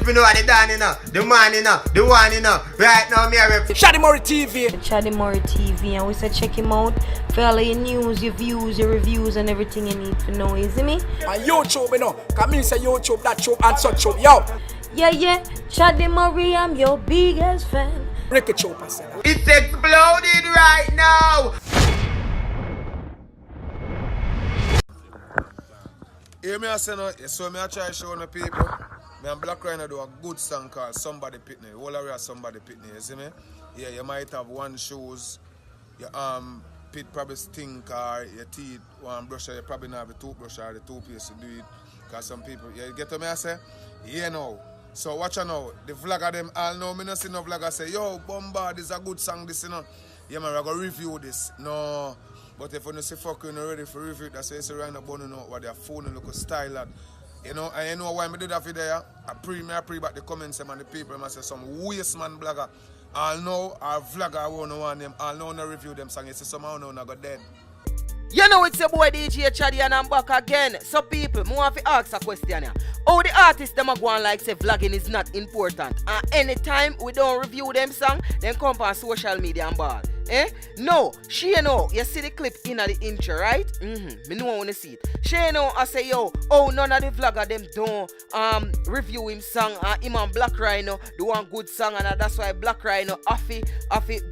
you know what they done, you know, the man, you know, the one, you know. Right now, me are Chaddy TV. Chaddy TV, and we say check him out for all your news, your views, your reviews, and everything you need to know, you see me? On YouTube, you know, come in say YouTube, that show, and such show, yo. Yeah, Chaddy, I'm your biggest fan. Ricky Chopper said that. It's exploded right now. Hear me I say no, so me I try show the people. Me and Blak Ryno do a good song called Somebody Pickney. All area Somebody Pickney, you see me? Yeah, you might have one shoes, your pit probably stink or your teeth, one brush, you probably not have a toothbrush or the toothpaste to do it. Because some people, you get to me I say? Yeah no. So watch out now, the vlogger them all know, me not see no vlogger say, yo, Bombard, this is a good song, this, you know. Yeah man, we're going to review this. No. But if you say fuck you not ready for review, that's why you say right now, but you know what they're phone look style at. You know, and you know why I do that for there? I pre back the comments and the people I say some waste man blogger. I'll know our vlogger I won't want them, I'll know no review them song. You see somehow now I got dead. You know it's your boy DJ Chaddy and I'm back again. So people, I want to ask a question here. How the artists them are going like say vlogging is not important. And anytime we don't review them song, then come on social media and ball. No, she know, you see the clip in the intro, right? Me know I wanna see it. She know I say yo, oh none of the vlogger them don't review him song and him and Blak Ryno do one good song and that's why Blak Ryno affy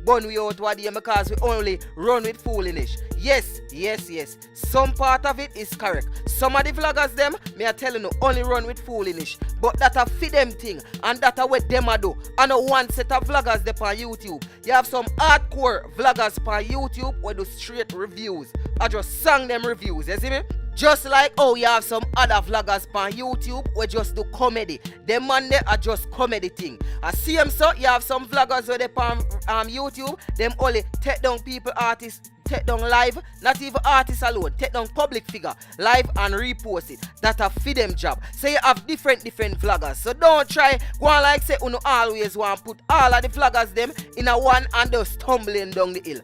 bun we out what because we only run with foolishness. Yes. Some part of it is correct. Some of the vloggers them, me are telling you, only run with foolishness. But that a fit them thing and that a what them a do. And one set of vloggers there on YouTube. You have some hardcore vloggers on YouTube where do straight reviews. I just sang them reviews, you see me? Just like you have some other vloggers on YouTube where just do comedy. Them man they are just comedy thing. I see them so you have some vloggers where they on YouTube, them only take down people artists. Take down live, not even artists alone, take down public figure, live and repost it. That a feed them job. So you have different vloggers. So don't try go on like say you always want to put all of the vloggers them in a one and just tumbling down the hill.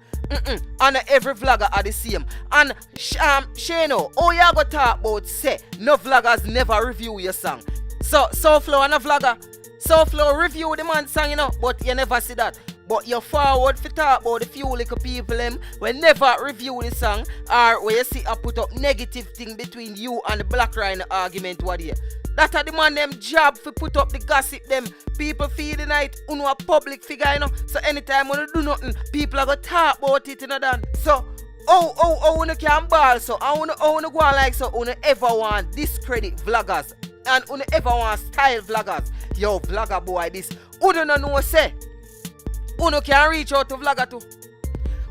And every vlogger are the same. And Shano, you go talk about say no vloggers never review your song. So Flow and a vlogger. So Flow review the man song, you know, but you never see that. But you forward for talk about the few little people them will never review the song or where you see I put up negative thing between you and the Blak Ryno argument what here. That are the man them job for put up the gossip them. People feel the night uno a public figure, you know. So anytime when you do nothing, people are gonna talk about it, you know then. So you can ball so I wanna go on like so you ever want discredit vloggers and you ever want style vloggers. Yo vlogger boy this. You don't know say. Uno can reach out to vlogger too.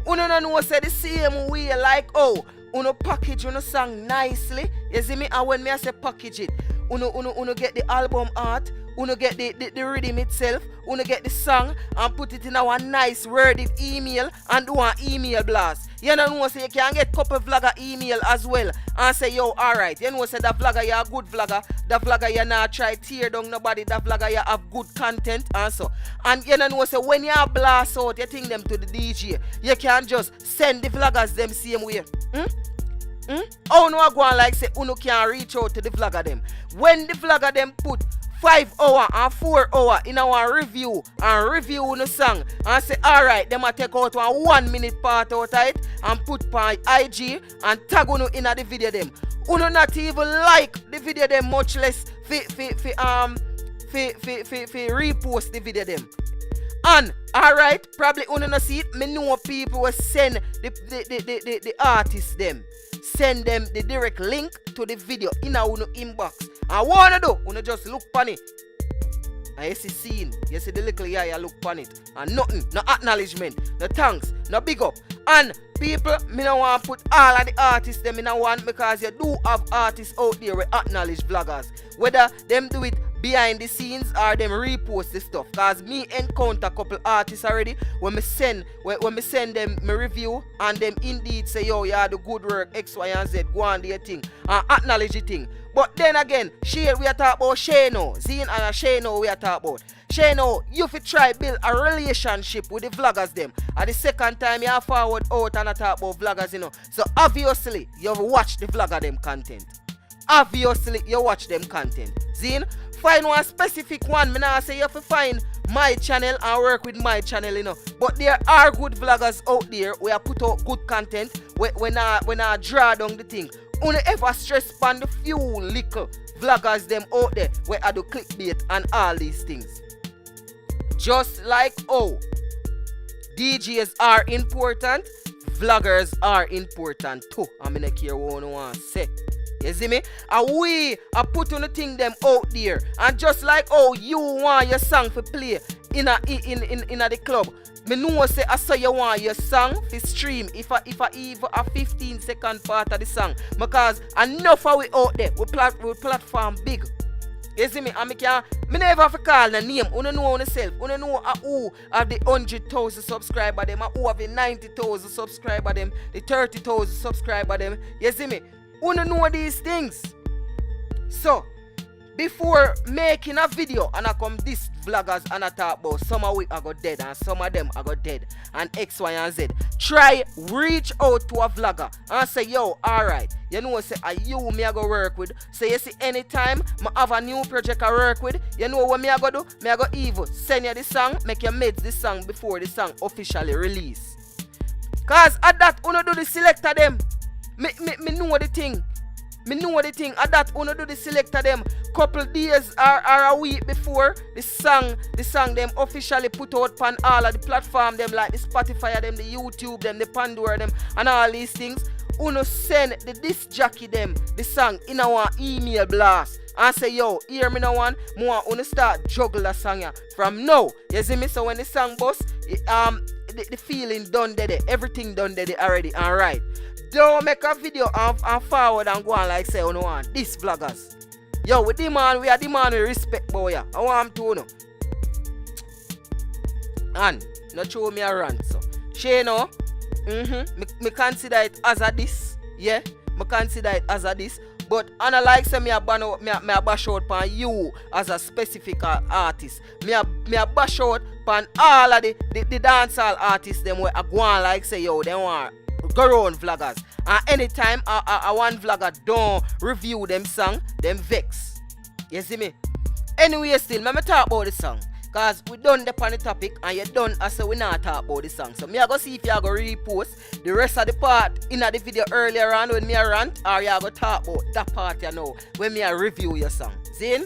Uno no know say the same way like uno package uno song nicely. You see me? And when me I say package it, uno get the album art, uno get the rhythm itself, uno get the song and put it in our nice worded email and do an email blast. You know say you can get couple vlogger email as well and say yo alright. You know say that vlogger you a good vlogger, that vlogger you not try tear down nobody, that vlogger you have good content and so. And you know say when you blast out you think them to the DJ, you can just send the vloggers them same way. Oh no go on like say uno can reach out to the vlogger them. When the vlogger them put 5 hours and 4 hours in our review and review the song and say alright, them a take out 1 minute part out of it and put on IG and tag uno in the video them. Uno not even like the video them, much less repost the video them. And alright, probably uno not see it. Me know people will send the artists them. Send them the direct link to the video in our inbox. And what you do, you just look on it. And you see scene, you see the little you look on it. And nothing, no acknowledgement, no thanks, no big up. And people, me don't want to put all of the artists them in a one because you do have artists out there with acknowledge vloggers. Whether them do it behind the scenes or them repost the stuff. Cause me encounter a couple artists already when me send them my review and them indeed say yo you do good work X, Y and Z, go on do your thing and acknowledge the thing. But then again, we are talking about Shano. Zine and Shano we are talking about. Shano, you fi try build a relationship with the vloggers them. And the second time you forward out and talk about vloggers, you know. So obviously you watch the vlogger them content. Obviously you watch them content. Zine, find one specific one, me not say you have to find my channel and work with my channel, you know. But there are good vloggers out there where put out good content when I draw down the thing. Only ever stress on the few little vloggers them out there where I do clickbait and all these things. Just like DJs are important, vloggers are important too. I'm in a care what I want to say. You see me? And we are putting the thing them out there. And just like you want your song to play in the club, me know say I saw you want your song to stream if I even a 15-second part of the song. Because enough of we out there, we platform big. You see me? And me never have to call the name. You know yourself. You know who have the 100,000 subscriber them, and who have the 90,000 subscriber them, the 30,000 subscriber them. You see me? You know these things. So, before making a video, and I come this vloggers and I talk about some of we are go dead and some of them are go dead and X, Y, and Z. Try reach out to a vlogger and say, yo, alright, you know say you me I go work with. So you see anytime I have a new project I work with, you know what me I go do? Me I go even send you the song, make you mix the song before the song officially release. Cause at that you do the selector them. Me know the thing. Me know the thing. At that you do the selector them. Couple days or a week before the song them officially put out on all of the platform them like the Spotify them, the YouTube them, the Pandora them and all these things. Uno send the disc jockey them the song in our email blast and say, yo, hear me now one more uno start juggle the song from now. You see me? So when the song bust, the feeling done there, everything done there already. Alright. Don't make a video and forward and go on like say you know one. These vloggers. Yo, we are the man we respect boy. I want to know. And not show me a rant so. She know. Me consider it as a this. Yeah. Me consider it as a this. But I like say me a bash out pan you as a specific artist. Me a bash out pan all of the dancehall artists them where I go on like say yo they want go around vloggers. And anytime a one vlogger don't review them song, them vex. You see me? Anyway, still, me talk about the song. Cause we done the on the topic and you done as so we not talk about the song. So me I go see if you go repost the rest of the part in the video earlier on when me a rant, or you go talk about that part you know when me a review your song. See?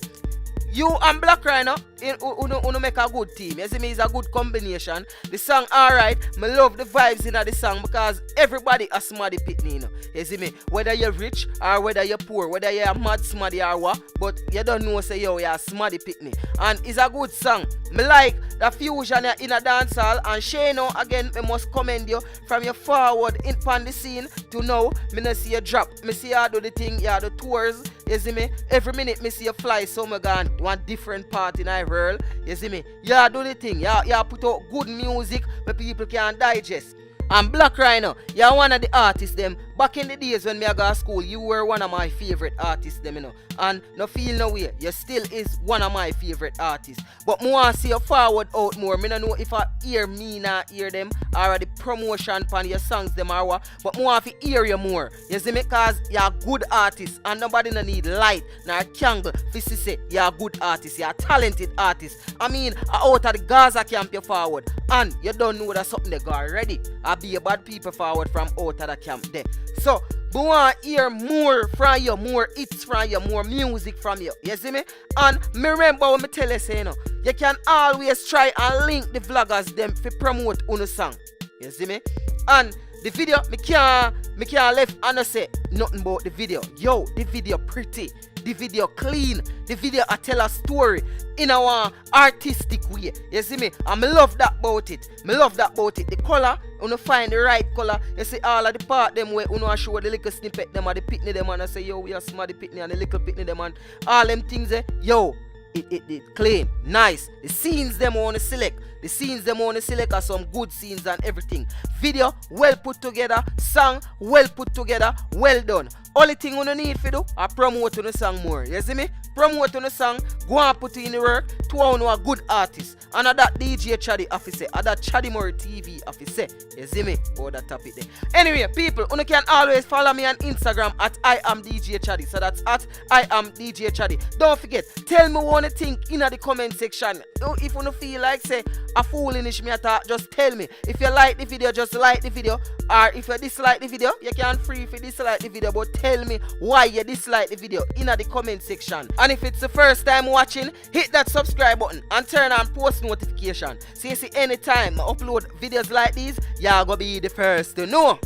You and Blak Ryno, you make a good team. You see me, it's a good combination. The song alright. Me love the vibes in the song because everybody a smarty Pickney, you know. You see me, whether you're rich or whether you're poor, whether you're a mad smarty or what, but you don't know say yo you're a smarty Pickney. And it's a good song. Me like the fusion in a dancehall, and Shano again me must commend you from your forward in pan the scene to now. Me not see you drop. Me see you do the thing, you do tours. You see me, every minute me see you fly so me gone one different part in our world. You see me, you do the thing, you put out good music where people can digest. And Blak Ryno, you're one of the artists them. Back in the days when me I go to school, you were one of my favorite artists them, you know. And no feel no way, you still is one of my favorite artists. But me want to see you forward out more. Me don't know if I hear me not hear them or the promotion pan your songs them or what. But me want to hear you more. You see me, cause you're a good artist and nobody no need light nor candle to say you're a good artist, you're a talented artist. I mean, out of the Gaza camp you forward. And you don't know that something they got already. I be a bad people forward from out of the camp there. So, we want to hear more from you, more hits from you, more music from you. You see me? And me remember what me tell you, say, you know, you can always try and link the vloggers them to promote on a song. You see me? And the video, me can't left and say nothing about the video. Yo, the video pretty. The video clean. The video I tell a story in our artistic way. You see me? And me love that about it. Me love that about it. The color, you find the right color. You see all of the part them where you show the little snippet them or the Pickney them and I say yo we are smart the Pickney and the little Pickney them and all them things yo. It clean, nice. The scenes them want to select. The scenes them want to select are some good scenes and everything. Video well put together, song well put together, well done. Only thing you need to do are promote on the song more. You see me? Promote on the song, Go and put in the work to own a good artist. And that DJ Chaddy officer, and that Chaddy Murray TV officer. You see me? About that topic there. Anyway, people, you can always follow me on Instagram at I am DJ Chaddy. So that's at I am DJ Chaddy. Don't forget, tell me what you think in the comment section. If you don't feel like say a foolish me at just tell me. If you like the video, just like the video. Or if you dislike the video, you can free if you dislike the video, but tell me why you dislike the video in the comment section. And if it's the first time watching, hit that subscribe button and turn on post notification. So you see anytime I upload videos like these, you're gonna be the first to know.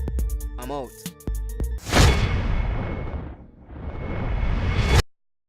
I'm out.